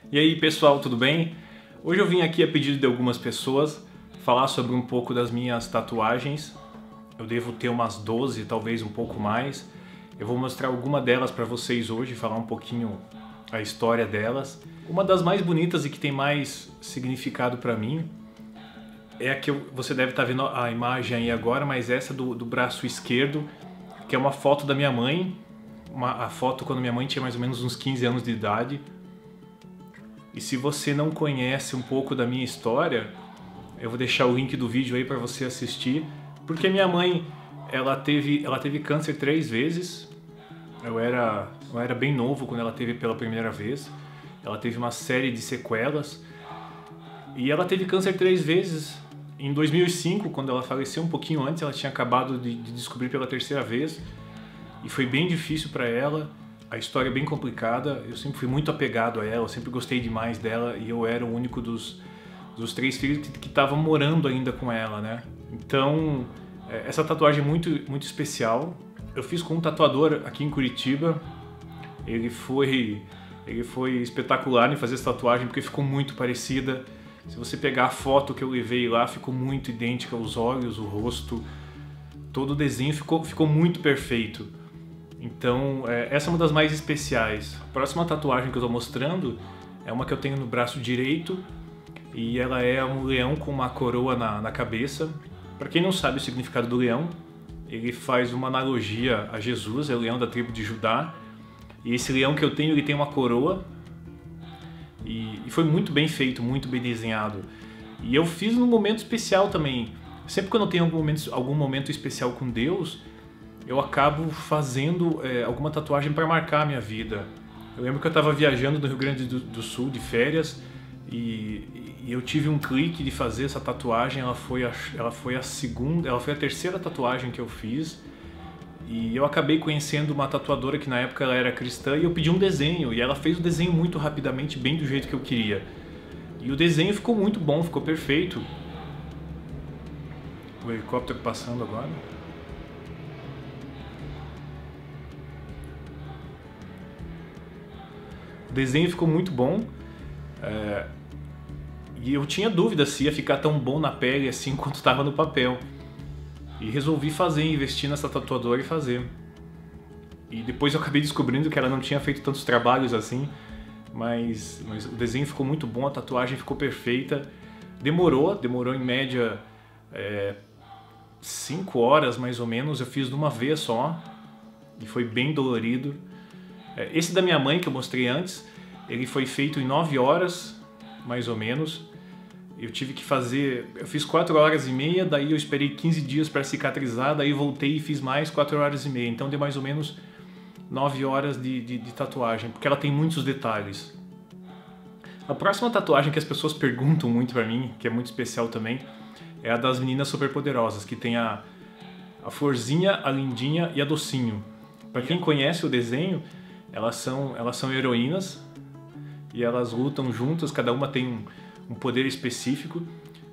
E aí pessoal, tudo bem? Hoje eu vim aqui a pedido de algumas pessoas falar sobre um pouco das minhas tatuagens. Eu devo ter umas 12, talvez um pouco mais. Eu vou mostrar alguma delas para vocês hoje, falar um pouquinho a história delas. Uma das mais bonitas e que tem mais significado para mim é a que você deve estar vendo a imagem aí agora, mas essa do braço esquerdo, que é uma foto da minha mãe, a foto quando minha mãe tinha mais ou menos uns 15 anos de idade. E se você não conhece um pouco da minha história, eu vou deixar o link do vídeo aí para você assistir, porque minha mãe, ela teve câncer 3 vezes. Eu era bem novo quando ela teve pela primeira vez. Ela teve uma série de sequelas. E ela teve câncer 3 vezes. Em 2005, quando ela faleceu, um pouquinho antes, ela tinha acabado de descobrir pela 3ª vez. E foi bem difícil para ela. A história é bem complicada. Eu sempre fui muito apegado a ela, eu sempre gostei demais dela. E eu era o único dos 3 filhos que estava morando ainda com ela, né? Então, essa tatuagem é muito especial. Eu fiz com um tatuador aqui em Curitiba. Ele foi espetacular em fazer essa tatuagem porque ficou muito parecida. Se você pegar a foto que eu levei lá, ficou muito idêntica, os olhos, o rosto, todo o desenho ficou muito perfeito. Então, essa é uma das mais especiais. A próxima tatuagem que eu estou mostrando é uma que eu tenho no braço direito e ela é um leão com uma coroa na cabeça. Para quem não sabe o significado do leão, ele faz uma analogia a Jesus, é o leão da tribo de Judá. E esse leão que eu tenho, ele tem uma coroa. E foi muito bem feito, muito bem desenhado. E eu fiz num momento especial também. Sempre quando eu tenho algum momento especial com Deus, eu acabo fazendo alguma tatuagem para marcar a minha vida. Eu lembro que eu estava viajando no Rio Grande do Sul de férias e eu tive um clique de fazer essa tatuagem. Ela foi a 3ª tatuagem que eu fiz. E eu acabei conhecendo uma tatuadora que na época ela era cristã e eu pedi um desenho e ela fez o desenho muito rapidamente, bem do jeito que eu queria. E o desenho ficou muito bom, ficou perfeito. O helicóptero passando agora. O desenho ficou muito bom. E eu tinha dúvida se ia ficar tão bom na pele assim quanto estava no papel. E resolvi investir nessa tatuadora e fazer. E depois eu acabei descobrindo que ela não tinha feito tantos trabalhos assim, mas o desenho ficou muito bom, a tatuagem ficou perfeita. Demorou em média 5 horas mais ou menos, eu fiz de uma vez só e foi bem dolorido. Esse da minha mãe que eu mostrei antes, ele foi feito em 9 horas mais ou menos. Eu tive que fazer, eu fiz 4 horas e meia, daí eu esperei 15 dias para cicatrizar, daí voltei e fiz mais 4 horas e meia. Então deu mais ou menos 9 horas de tatuagem, porque ela tem muitos detalhes. A próxima tatuagem que as pessoas perguntam muito para mim, que é muito especial também, é a das meninas superpoderosas, que tem a Florzinha, a Lindinha e a Docinho. Para quem conhece o desenho, elas são heroínas e elas lutam juntas, cada uma tem um poder específico.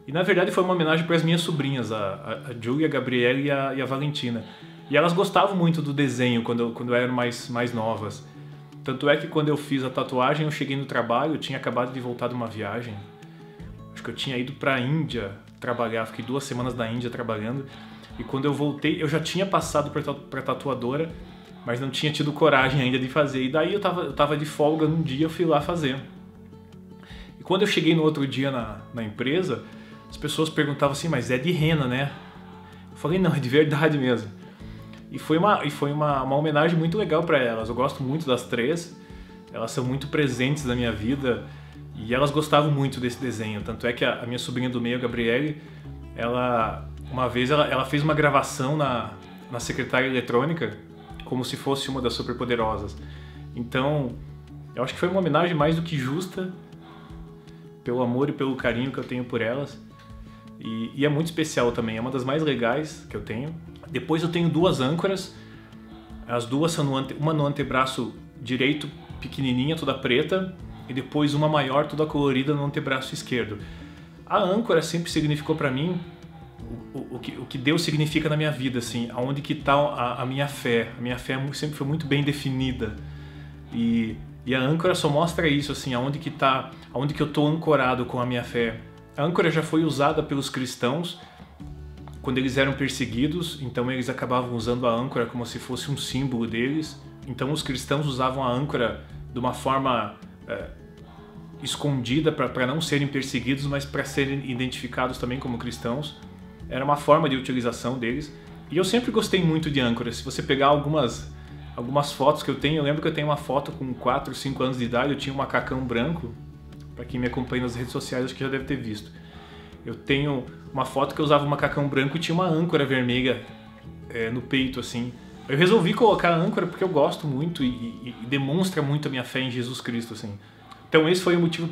E na verdade foi uma homenagem para as minhas sobrinhas, a Julia, a Gabriela e a Valentina. E elas gostavam muito do desenho quando eram mais novas. Tanto é que quando eu fiz a tatuagem, eu cheguei no trabalho, eu tinha acabado de voltar de uma viagem. Acho que eu tinha ido para a Índia trabalhar, fiquei 2 semanas na Índia trabalhando. E quando eu voltei, eu já tinha passado para tatuadora, mas não tinha tido coragem ainda de fazer. E daí eu tava de folga num dia, eu fui lá fazer. Quando eu cheguei no outro dia na empresa, as pessoas perguntavam assim, mas é de rena, né? Eu falei, não, é de verdade mesmo. E foi uma homenagem muito legal para elas. Eu gosto muito das 3, elas são muito presentes na minha vida e elas gostavam muito desse desenho. Tanto é que a minha sobrinha do meio, a Gabriele, uma vez ela fez uma gravação na secretária eletrônica, como se fosse uma das superpoderosas. Então, eu acho que foi uma homenagem mais do que justa, pelo amor e pelo carinho que eu tenho por elas. E é muito especial também, é uma das mais legais que eu tenho. Depois eu tenho 2 âncoras, as duas são uma no antebraço direito, pequenininha, toda preta, e depois uma maior, toda colorida no antebraço esquerdo. A âncora sempre significou para mim o que Deus significa na minha vida, assim, aonde que está a minha fé. A minha fé sempre foi muito bem definida. E E a âncora só mostra isso, assim, aonde que eu tô ancorado com a minha fé. A âncora já foi usada pelos cristãos quando eles eram perseguidos, então eles acabavam usando a âncora como se fosse um símbolo deles. Então os cristãos usavam a âncora de uma forma escondida para não serem perseguidos, mas para serem identificados também como cristãos. Era uma forma de utilização deles. E eu sempre gostei muito de âncora. Se você pegar algumas fotos que eu tenho, eu lembro que eu tenho uma foto com 4, 5 anos de idade, eu tinha um macacão branco. Para quem me acompanha nas redes sociais, acho que já deve ter visto. Eu tenho uma foto que eu usava um macacão branco e tinha uma âncora vermelha no peito, assim. Eu resolvi colocar a âncora porque eu gosto muito e demonstra muito a minha fé em Jesus Cristo, assim. Então esse foi o motivo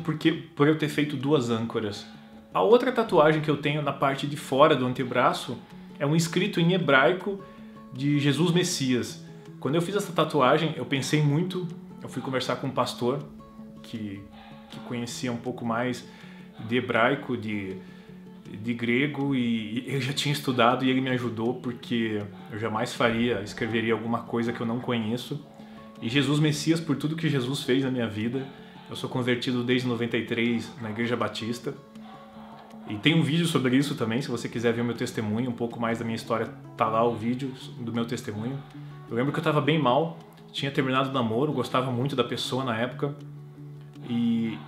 por eu ter feito 2 âncoras. A outra tatuagem que eu tenho na parte de fora do antebraço é um escrito em hebraico de Jesus Messias. Quando eu fiz essa tatuagem, eu pensei muito, eu fui conversar com um pastor que conhecia um pouco mais de hebraico, de grego, e eu já tinha estudado e ele me ajudou, porque eu jamais escreveria alguma coisa que eu não conheço. E Jesus Messias, por tudo que Jesus fez na minha vida. Eu sou convertido desde 93 na Igreja Batista. E tem um vídeo sobre isso também, se você quiser ver o meu testemunho, um pouco mais da minha história, tá lá o vídeo do meu testemunho. Eu lembro que eu estava bem mal, tinha terminado o namoro, gostava muito da pessoa na época. E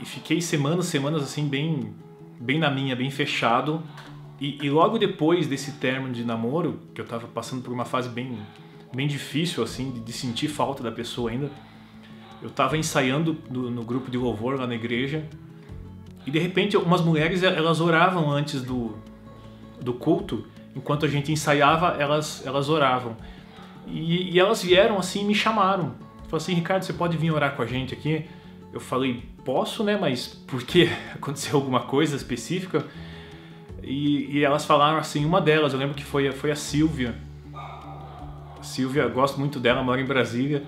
fiquei semanas assim, bem na minha, bem fechado. E logo depois desse término de namoro, que eu estava passando por uma fase bem difícil, assim, de sentir falta da pessoa ainda, eu estava ensaiando no grupo de louvor lá na igreja, e de repente umas mulheres, elas oravam antes do culto, enquanto a gente ensaiava, elas oravam. E elas vieram assim e me chamaram. Falaram assim: Ricardo, você pode vir orar com a gente aqui? Eu falei: posso, né? Mas por quê? Aconteceu alguma coisa específica? E elas falaram assim, uma delas, eu lembro que foi a Silvia. A Silvia, eu gosto muito dela, mora em Brasília.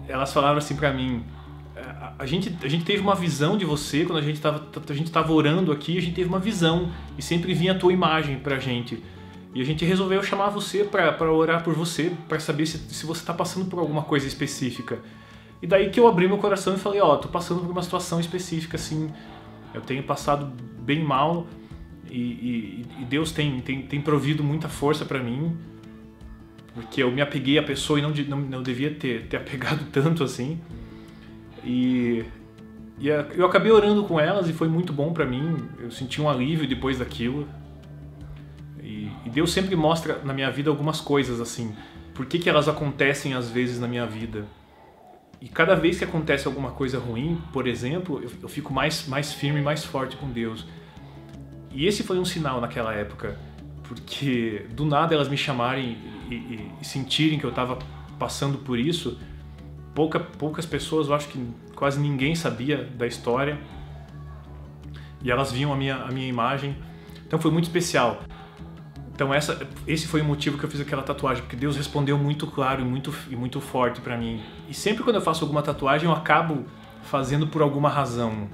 Elas falaram assim pra mim: a gente teve uma visão de você quando a gente tava orando aqui, a gente teve uma visão e sempre vinha a tua imagem pra gente. E a gente resolveu chamar você pra orar por você, pra saber se você tá passando por alguma coisa específica. E daí que eu abri meu coração e falei: tô passando por uma situação específica, assim, eu tenho passado bem mal e Deus tem provido muita força pra mim, porque eu me apeguei à pessoa e não devia ter apegado tanto assim. E eu acabei orando com elas e foi muito bom pra mim, eu senti um alívio depois daquilo. E Deus sempre mostra na minha vida algumas coisas, assim, por que elas acontecem às vezes na minha vida. E cada vez que acontece alguma coisa ruim, por exemplo, eu fico mais firme e mais forte com Deus. E esse foi um sinal naquela época, porque do nada elas me chamarem e sentirem que eu estava passando por isso. Poucas pessoas, eu acho que quase ninguém sabia da história, e elas viam a minha imagem, então foi muito especial. Então esse foi o motivo que eu fiz aquela tatuagem, porque Deus respondeu muito claro e muito forte pra mim. E sempre quando eu faço alguma tatuagem, eu acabo fazendo por alguma razão.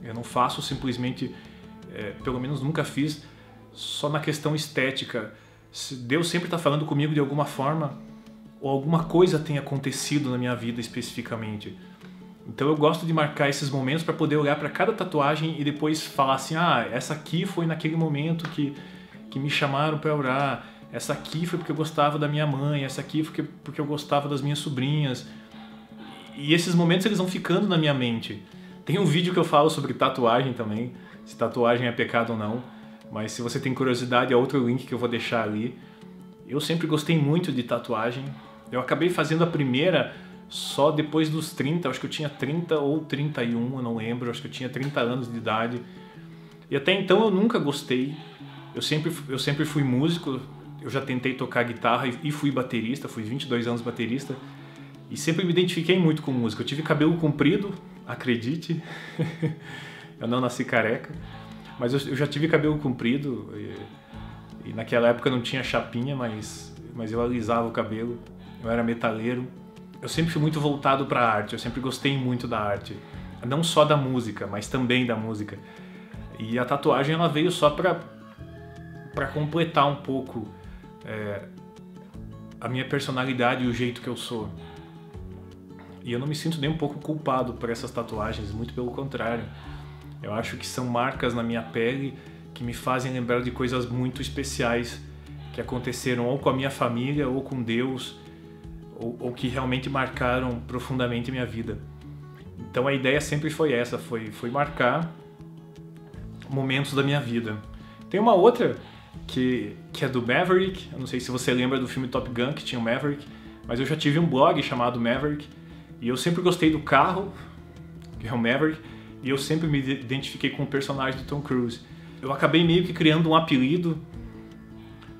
Eu não faço simplesmente, pelo menos nunca fiz, só na questão estética. Deus sempre está falando comigo de alguma forma, ou alguma coisa tem acontecido na minha vida especificamente. Então eu gosto de marcar esses momentos para poder olhar para cada tatuagem e depois falar assim: essa aqui foi naquele momento que me chamaram para orar, essa aqui foi porque eu gostava da minha mãe, essa aqui foi porque eu gostava das minhas sobrinhas. E esses momentos eles vão ficando na minha mente. Tem um vídeo que eu falo sobre tatuagem também, se tatuagem é pecado ou não, mas se você tem curiosidade é outro link que eu vou deixar ali. Eu sempre gostei muito de tatuagem. Eu acabei fazendo a primeira só depois dos 30, acho que eu tinha 30 ou 31, eu não lembro, acho que eu tinha 30 anos de idade. E até então eu nunca gostei. Eu sempre fui músico, eu já tentei tocar guitarra e fui baterista, fui 22 anos baterista. E sempre me identifiquei muito com música. Eu tive cabelo comprido, acredite. Eu não nasci careca, mas eu já tive cabelo comprido. E naquela época não tinha chapinha, mas eu alisava o cabelo. Eu era metaleiro. Eu sempre fui muito voltado para a arte, eu sempre gostei muito da arte. Não só da música, mas também da música. E a tatuagem ela veio só para completar um pouco a minha personalidade e o jeito que eu sou. E eu não me sinto nem um pouco culpado por essas tatuagens, muito pelo contrário. Eu acho que são marcas na minha pele que me fazem lembrar de coisas muito especiais que aconteceram ou com a minha família ou com Deus, ou que realmente marcaram profundamente a minha vida. Então a ideia sempre foi essa, foi marcar momentos da minha vida. Tem uma outra que é do Maverick, eu não sei se você lembra do filme Top Gun, que tinha o Maverick, mas eu já tive um blog chamado Maverick, e eu sempre gostei do carro, que é o Maverick, e eu sempre me identifiquei com o personagem do Tom Cruise. Eu acabei meio que criando um apelido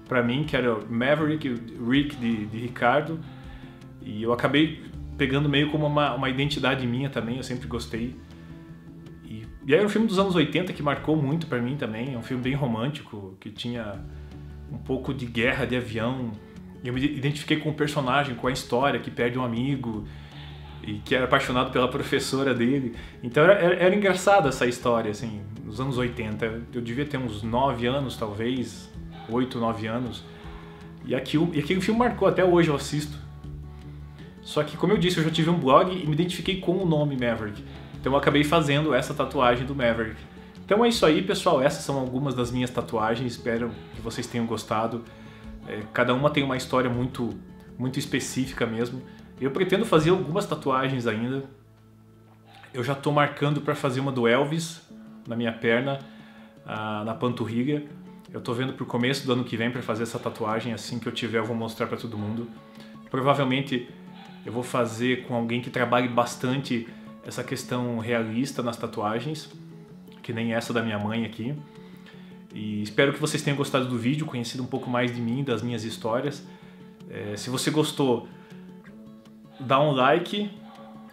pra mim, que era Maverick, Rick de Ricardo, e eu acabei pegando meio como uma identidade minha também, eu sempre gostei. E aí era um filme dos anos 80 que marcou muito pra mim também, é um filme bem romântico, que tinha um pouco de guerra de avião, e eu me identifiquei com o personagem, com a história, que perde um amigo, e que era apaixonado pela professora dele. Então era engraçada essa história, assim, nos anos 80. Eu devia ter uns 9 anos, talvez, 8, 9 anos. E aquele filme marcou, até hoje eu assisto. Só que, como eu disse, eu já tive um blog e me identifiquei com o nome Maverick. Então eu acabei fazendo essa tatuagem do Maverick. Então é isso aí, pessoal. Essas são algumas das minhas tatuagens. Espero que vocês tenham gostado. Cada uma tem uma história muito específica mesmo. Eu pretendo fazer algumas tatuagens ainda. Eu já estou marcando para fazer uma do Elvis na minha perna, na panturrilha. Eu estou vendo para o começo do ano que vem para fazer essa tatuagem. Assim que eu tiver, eu vou mostrar para todo mundo. Provavelmente eu vou fazer com alguém que trabalhe bastante essa questão realista nas tatuagens, que nem essa da minha mãe aqui. E espero que vocês tenham gostado do vídeo, conhecido um pouco mais de mim, das minhas histórias. Se você gostou, dá um like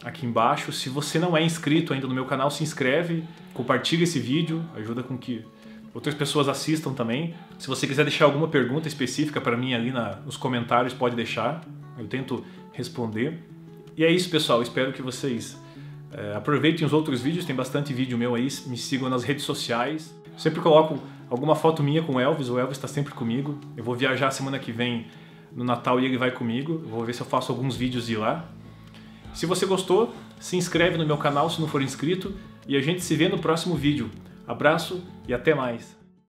aqui embaixo. Se você não é inscrito ainda no meu canal, se inscreve, compartilha esse vídeo, ajuda com que outras pessoas assistam também. Se você quiser deixar alguma pergunta específica para mim ali nos comentários, pode deixar, eu tento responder. E é isso, pessoal, espero que vocês aproveitem os outros vídeos, tem bastante vídeo meu aí, me sigam nas redes sociais. Sempre coloco alguma foto minha com o Elvis está sempre comigo. Eu vou viajar semana que vem no Natal e ele vai comigo. Eu vou ver se eu faço alguns vídeos de lá. Se você gostou, se inscreve no meu canal se não for inscrito e a gente se vê no próximo vídeo. Abraço e até mais!